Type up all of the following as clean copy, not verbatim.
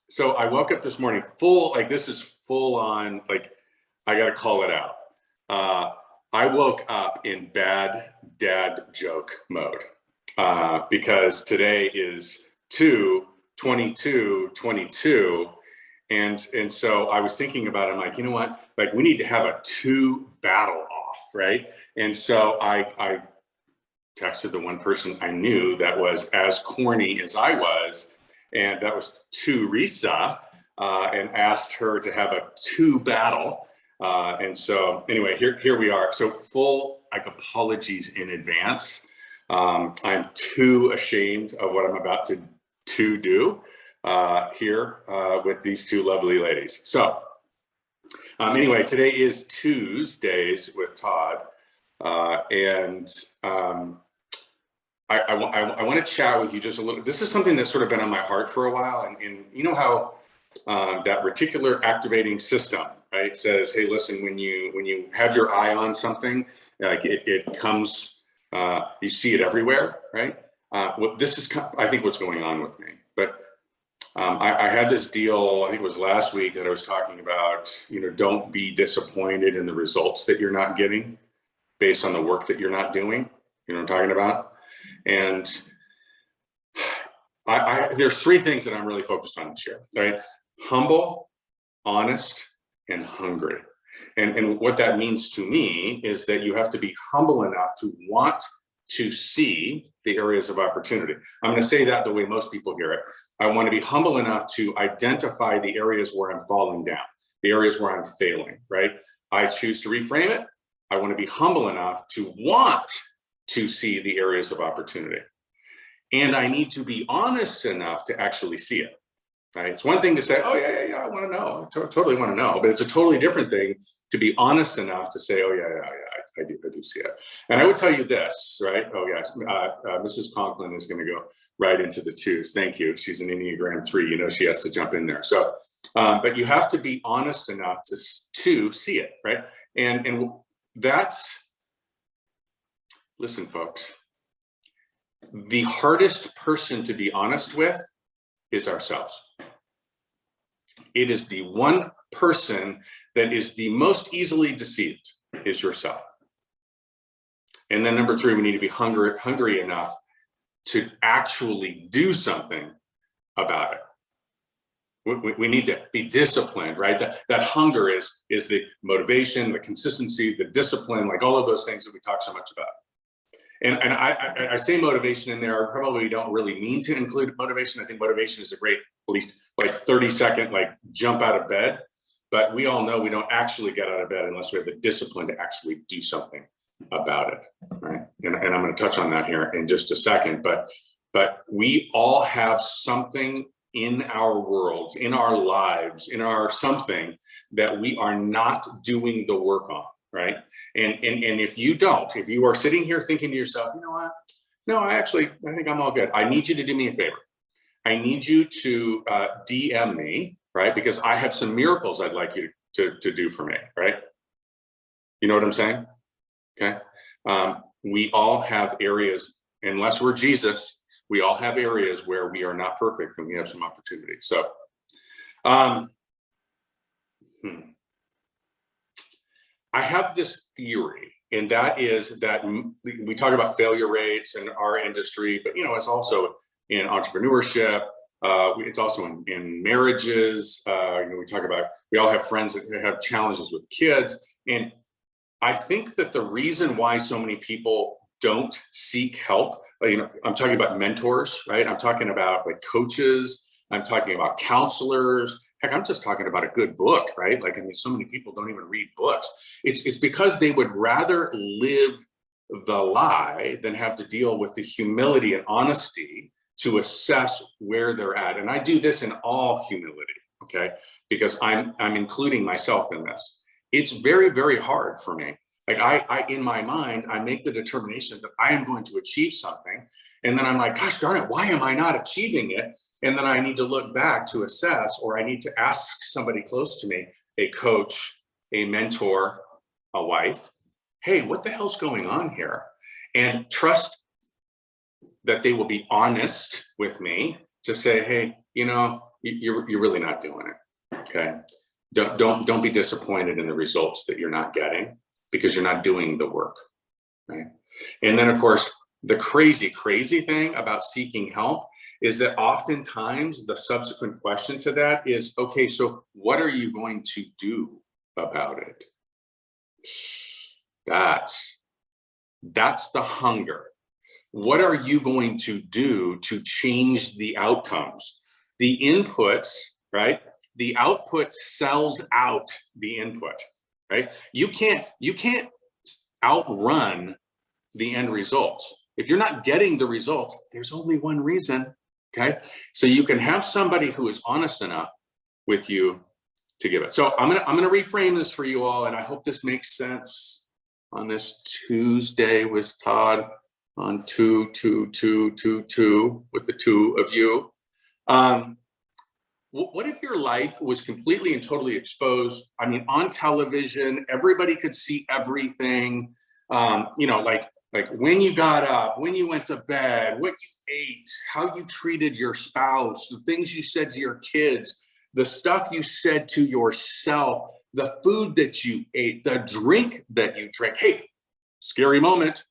So I woke up this morning this is full on, I got to call it out. I woke up in bad dad joke mode because today is 2/22/22. And so I was thinking about it. I'm like, you know what? Like, we need to have a 2 battle off, right? And so I texted the one person I knew that was as corny as I was, and that was Teresa, and asked her to have a 2 battle. And so anyway, here we are. So full apologies in advance. I'm too ashamed of what I'm about to do here with these 2 lovely ladies. So anyway, today is Tuesdays with Todd, and I want to chat with you just a little. This is something that's sort of been on my heart for a while, and you know how that reticular activating system, right, says, hey, listen, when you have your eye on something, like it comes, you see it everywhere, right? This is, I think, what's going on with me. But I had this deal, I think it was last week, that I was talking about, don't be disappointed in the results that you're not getting based on the work that you're not doing. You know what I'm talking about? And there's 3 things that I'm really focused on this year, right? Humble, honest, and hungry. And what that means to me is that you have to be humble enough to want to see the areas of opportunity. I'm going to say that the way most people hear it. I want to be humble enough to identify the areas where I'm falling down, the areas where I'm failing, right? I choose to reframe it. I want to be humble enough to want to see the areas of opportunity. And I need to be honest enough to actually see it, right? It's one thing to say, oh, yeah, I want to know. I totally want to know. But it's a totally different thing to be honest enough to say, oh, yeah, I do see it. And I would tell you this, right? Oh, yes, Mrs. Conklin is going to go right into the 2s. Thank you. She's an Enneagram 3. She has to jump in there. So, but you have to be honest enough to see it, right? And that's, listen, folks, the hardest person to be honest with is ourselves. It is the one person that is the most easily deceived, is yourself. And then number 3, we need to be hungry enough to actually do something about it. We need to be disciplined, right? That hunger is the motivation, the consistency, the discipline, like all of those things that we talk so much about. And I say motivation in there. I probably don't really mean to include motivation. I think motivation is a great, at least 30-second, jump out of bed. But we all know we don't actually get out of bed unless we have the discipline to actually do something about it, right? And I'm going to touch on that here in just a second. But we all have something in our worlds, in our lives, in our something that we are not doing the work on, right? And if you are sitting here thinking to yourself, you know what? No, I think I'm all good. I need you to do me a favor. I need you to DM me, right? Because I have some miracles I'd like you to do for me, right? You know what I'm saying? Okay. We all have areas, unless we're Jesus, we all have areas where we are not perfect and we have some opportunity. So, I have this theory, and that is that we talk about failure rates in our industry, but it's also in entrepreneurship. It's also in marriages. We all have friends that have challenges with kids. And I think that the reason why so many people don't seek help, I'm talking about mentors, right? I'm talking about coaches. I'm talking about counselors. Heck, I'm just talking about a good book, right? So many people don't even read books. It's because they would rather live the lie than have to deal with the humility and honesty to assess where they're at. And I do this in all humility, okay? Because I'm including myself in this. It's very, very hard for me. I in my mind, I make the determination that I am going to achieve something. And then I'm like, gosh darn it, why am I not achieving it? And then I need to look back to assess, or I need to ask somebody close to me, a coach, a mentor, a wife, hey, what the hell's going on here? And trust that they will be honest with me to say, hey, you're really not doing it. Okay. Don't be disappointed in the results that you're not getting because you're not doing the work. Right. And then of course, the crazy thing about seeking help is that oftentimes the subsequent question to that is, okay, so what are you going to do about it? That's the hunger. What are you going to do to change the outcomes? The inputs, right? The output sells out the input, right? You can't outrun the end results. If you're not getting the results, there's only one reason, okay? So you can have somebody who is honest enough with you to give it. So I'm gonna reframe this for you all, and I hope this makes sense on this Tuesday with Todd on 2-2-2-2-2 with the two of you. What if your life was completely and totally exposed? I mean, on television, everybody could see everything. Like when you got up, when you went to bed, what you ate, how you treated your spouse, the things you said to your kids, the stuff you said to yourself, the food that you ate, the drink that you drank. Hey, scary moment.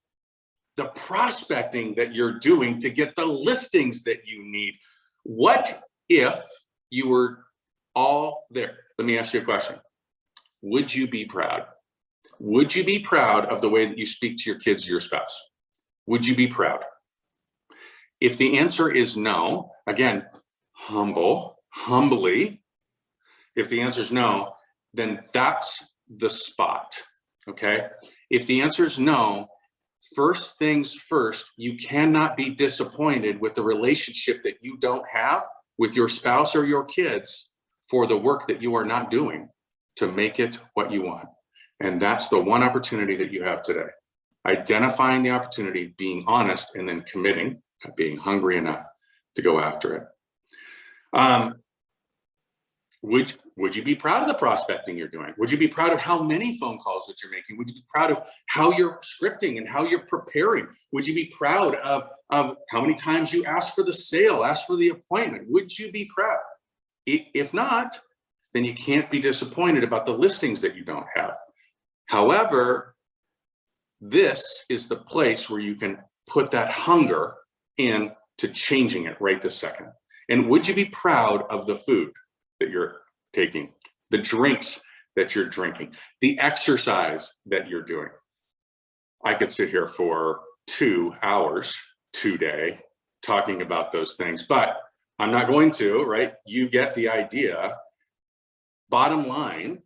The prospecting that you're doing to get the listings that you need. What if you were all there? Let me ask you a question. Would you be proud? Would you be proud of the way that you speak to your kids or your spouse? Would you be proud? If the answer is no, again, humbly, if the answer is no, then that's the spot, okay? If the answer is no, first things first, you cannot be disappointed with the relationship that you don't have with your spouse or your kids for the work that you are not doing to make it what you want. And that's the one opportunity that you have today. Identifying the opportunity, being honest, and then committing, being hungry enough to go after it. Would you be proud of the prospecting you're doing? Would you be proud of how many phone calls that you're making? Would you be proud of how you're scripting and how you're preparing? Would you be proud of how many times you asked for the sale, asked for the appointment? Would you be proud? If not, then you can't be disappointed about the listings that you don't have. However, this is the place where you can put that hunger into changing it right this second. And would you be proud of the food that you're taking, the drinks that you're drinking, the exercise that you're doing? I could sit here for 2 hours today talking about those things, but I'm not going to, right? You get the idea. Bottom line,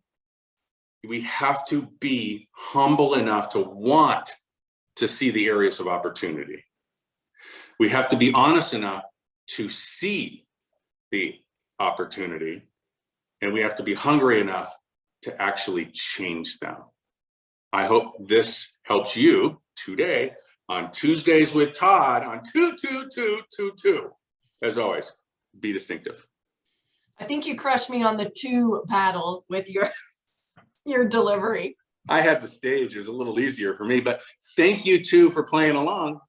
we have to be humble enough to want to see the areas of opportunity. We have to be honest enough to see the opportunity, and we have to be hungry enough to actually change them. I hope this helps you today on Tuesdays with Todd on 2-2-2-2-2. As always, be distinctive. I think you crushed me on the 2 battle with your delivery. I had the stage. It was a little easier for me, but thank you too for playing along.